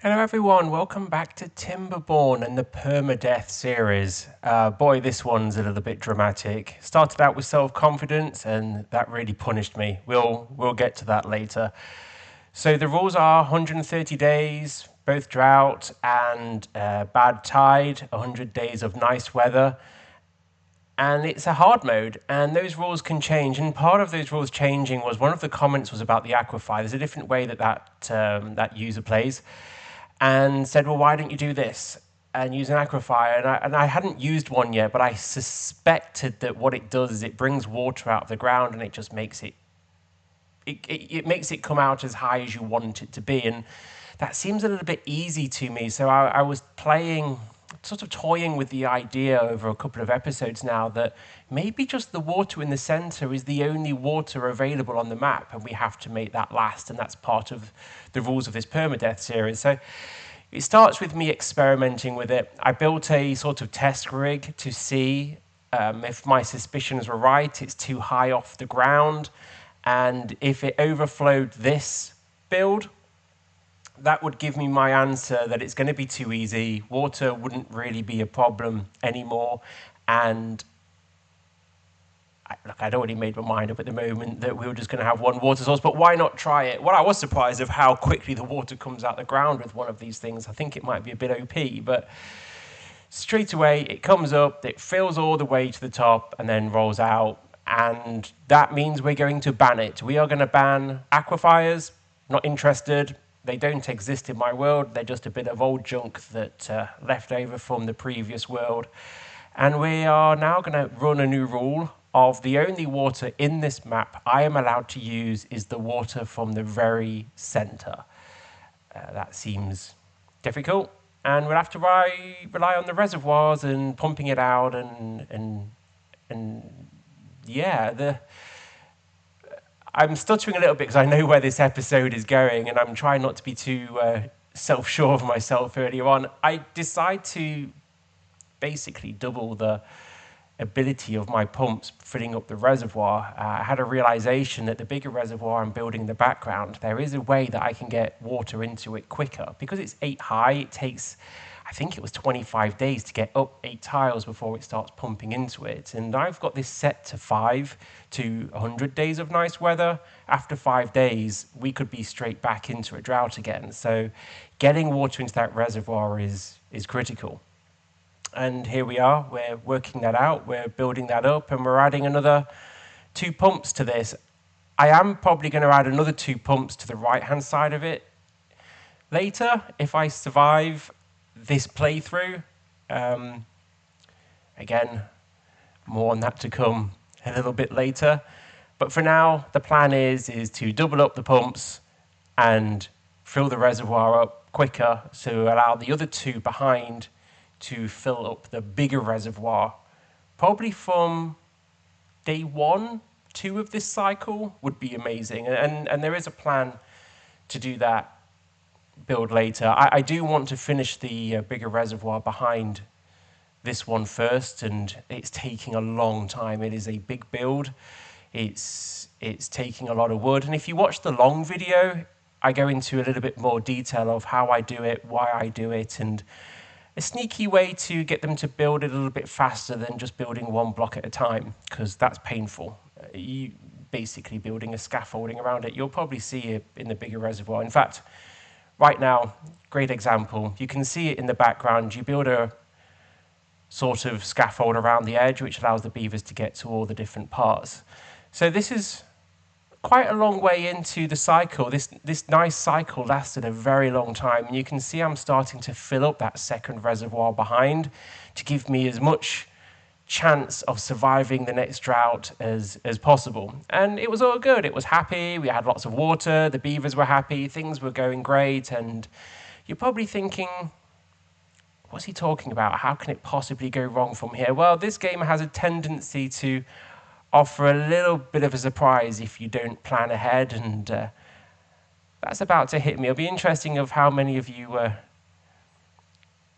Hello everyone, welcome back to Timberborn and the Permadeath series. Boy, this one's a little bit dramatic. Started out with self-confidence and that really punished me. We'll get to that later. So the rules are 130 days, both drought and bad tide, 100 days of nice weather. And it's a hard mode, and those rules can change. And part of those rules changing was one of the comments was about the Aquifier. There's a different way that user plays, and said, "Well, why don't you do this and use an Aquifier?" And I hadn't used one yet, but I suspected that what it does is it brings water out of the ground, and it just makes it makes it come out as high as you want it to be. And that seems a little bit easy to me. So I was playing, sort of toying with the idea over a couple of episodes now that maybe just the water in the center is the only water available on the map, and we have to make that last, and that's part of the rules of this permadeath series. So it starts with me experimenting with it. I built a sort of test rig to see if my suspicions were right. It's too high off the ground, and if it overflowed this build, that would give me my answer that it's going to be too easy. Water wouldn't really be a problem anymore. And look, I'd already made my mind up at the moment that we were just going to have one water source, but why not try it? Well, I was surprised of how quickly the water comes out the ground with one of these things. I think it might be a bit OP, but straight away it comes up, it fills all the way to the top and then rolls out. And that means we're going to ban it. We are going to ban aquifers. Not interested. They don't exist in my world. They're just a bit of old junk that left over from the previous world. And we are now going to run a new rule of the only water in this map I am allowed to use is the water from the very center. That seems difficult. And we'll have to rely on the reservoirs and pumping it out and yeah, I'm stuttering a little bit because I know where this episode is going, and I'm trying not to be too self-sure of myself earlier on. I decide to basically double the ability of my pumps filling up the reservoir. I had a realization that the bigger reservoir I'm building in the background, there is a way that I can get water into it quicker. Because it's 8 high, it takes, I think it was 25 days to get up 8 tiles before it starts pumping into it. And I've got this set to 5 to 100 days of nice weather. After 5 days, we could be straight back into a drought again. So getting water into that reservoir is critical. And here we are, we're working that out, we're building that up, and we're adding another 2 pumps to this. I am probably going to add another 2 pumps to the right-hand side of it later, if I survive this playthrough. Again, more on that to come a little bit later. But for now, the plan is to double up the pumps and fill the reservoir up quicker to allow the other 2 behind to fill up the bigger reservoir. Probably from day 1, 2 of this cycle would be amazing. And there is a plan to do that build later. I do want to finish the bigger reservoir behind this one first, and it's taking a long time. It is a big build. It's taking a lot of wood. And if you watch the long video, I go into a little bit more detail of how I do it, why I do it, and a sneaky way to get them to build it a little bit faster than just building 1 block at a time, because that's painful. You basically building a scaffolding around it. You'll probably see it in the bigger reservoir. In fact, right now, great example. You can see it in the background. You build a sort of scaffold around the edge, which allows the beavers to get to all the different parts. So this is quite a long way into the cycle. This nice cycle lasted a very long time. And you can see I'm starting to fill up that second reservoir behind to give me as much chance of surviving the next drought as possible. And it was all good. It was happy. We had lots of water. The beavers were happy. Things were going great. And you're probably thinking, what's he talking about? How can it possibly go wrong from here? Well, this game has a tendency to offer a little bit of a surprise if you don't plan ahead, and that's about to hit me. It'll be interesting of how many of you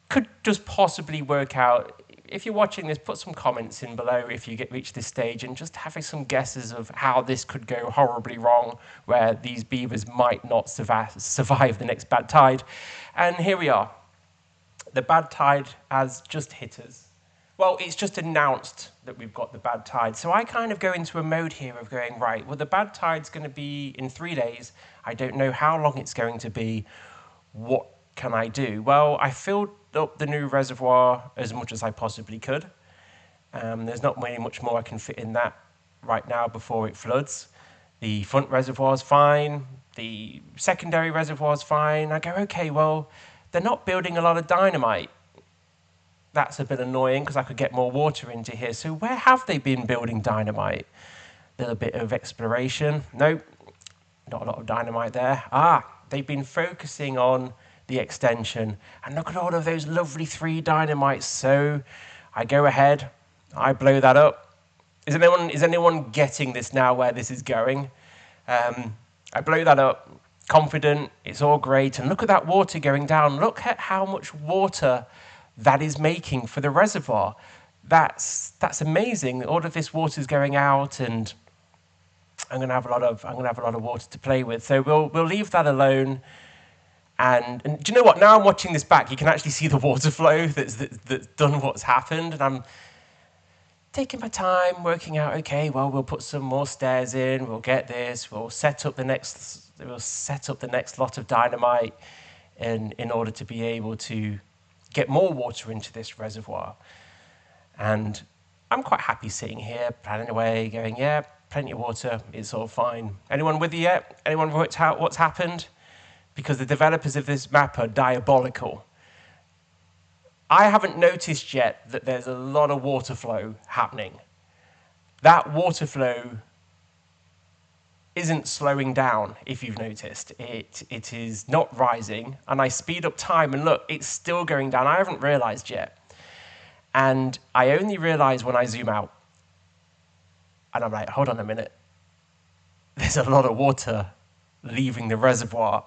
could just possibly work out if you're watching this, put some comments in below if you reach this stage, and just having some guesses of how this could go horribly wrong, where these beavers might not survive the next bad tide. And here we are. The bad tide has just hit us. Well, it's just announced that we've got the bad tide. So I kind of go into a mode here of going, right, well, the bad tide's going to be in 3 days. I don't know how long it's going to be. What can I do? Well, I filled up the new reservoir as much as I possibly could. There's not really much more I can fit in that right now before it floods. The front reservoir's fine. The secondary reservoir's fine. I go, okay, well, they're not building a lot of dynamite. That's a bit annoying because I could get more water into here. So where have they been building dynamite? A little bit of exploration. Nope, not a lot of dynamite there. They've been focusing on the extension. And look at all of those lovely 3 dynamites. So I go ahead, I blow that up. Is anyone getting this now, where this is going? I blow that up, confident, it's all great. And look at that water going down. Look at how much water that is making for the reservoir. That's amazing. All of this water is going out, and I'm going to have a lot of water to play with. So we'll leave that alone. And do you know what? Now I'm watching this back, you can actually see the water flow that's done what's happened. And I'm taking my time, working out, okay, well, we'll put some more stairs in, we'll get this, we'll set up the next lot of dynamite in order to be able to get more water into this reservoir. And I'm quite happy sitting here, planning away, going, yeah, plenty of water, it's all fine. Anyone with you yet? Anyone worked out what's happened? Because the developers of this map are diabolical. I haven't noticed yet that there's a lot of water flow happening. That water flow isn't slowing down, if you've noticed. It is not rising, and I speed up time, and look, it's still going down. I haven't realized yet. And I only realize when I zoom out. And I'm like, hold on a minute. There's a lot of water leaving the reservoir.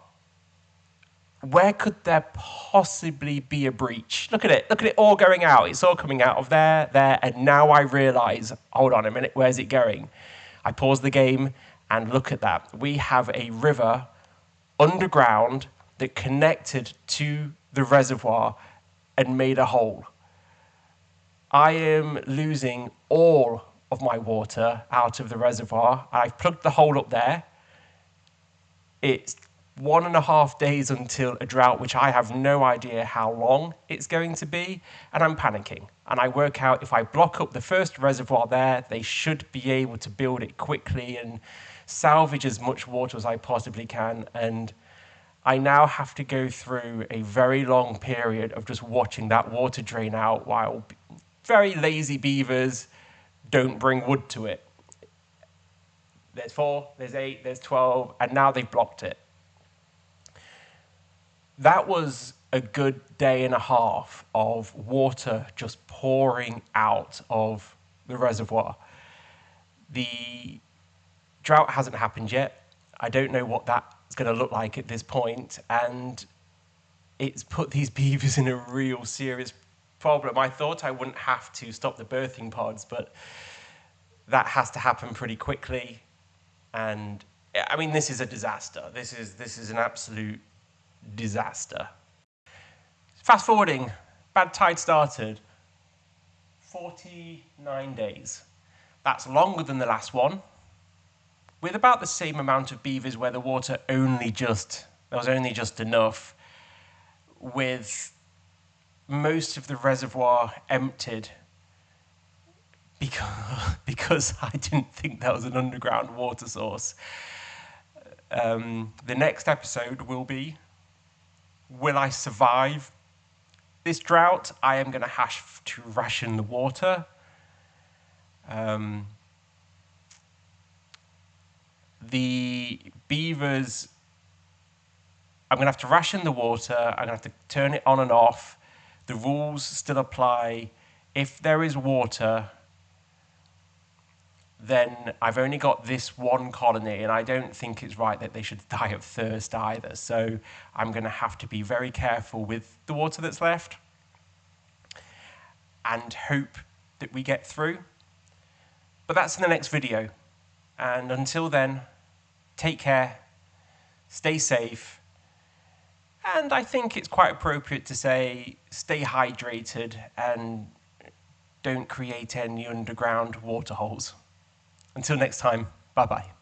Where could there possibly be a breach? Look at it all going out. It's all coming out of there, and now I realize, hold on a minute, where's it going? I pause the game and look at that. We have a river underground that connected to the reservoir and made a hole. I am losing all of my water out of the reservoir. I've plugged the hole up there. It's 1.5 days until a drought, which I have no idea how long it's going to be, and I'm panicking. And I work out, if I block up the first reservoir there, they should be able to build it quickly and salvage as much water as I possibly can. And I now have to go through a very long period of just watching that water drain out while very lazy beavers don't bring wood to it. There's 4, there's 8, there's 12, and now they've blocked it. That was a good 1.5 days of water just pouring out of the reservoir. The drought hasn't happened yet. I don't know what that's going to look like at this point, and it's put these beavers in a real serious problem. I thought I wouldn't have to stop the birthing pods, but that has to happen pretty quickly. And I mean, this is a disaster. This is an absolute disaster. Fast forwarding, bad tide started. 49 days. That's longer than the last one, with about the same amount of beavers where the water there was only just enough, with most of the reservoir emptied because I didn't think that was an underground water source. The next episode will be, will I survive this drought? I am going to have to ration the water. The beavers, I'm going to have to ration the water. I'm going to have to turn it on and off. The rules still apply. If there is water, then I've only got this one colony, and I don't think it's right that they should die of thirst either. So I'm going to have to be very careful with the water that's left. and hope that we get through. But that's in the next video. And until then, take care, stay safe, and I think it's quite appropriate to say stay hydrated and don't create any underground water holes. Until next time, bye-bye.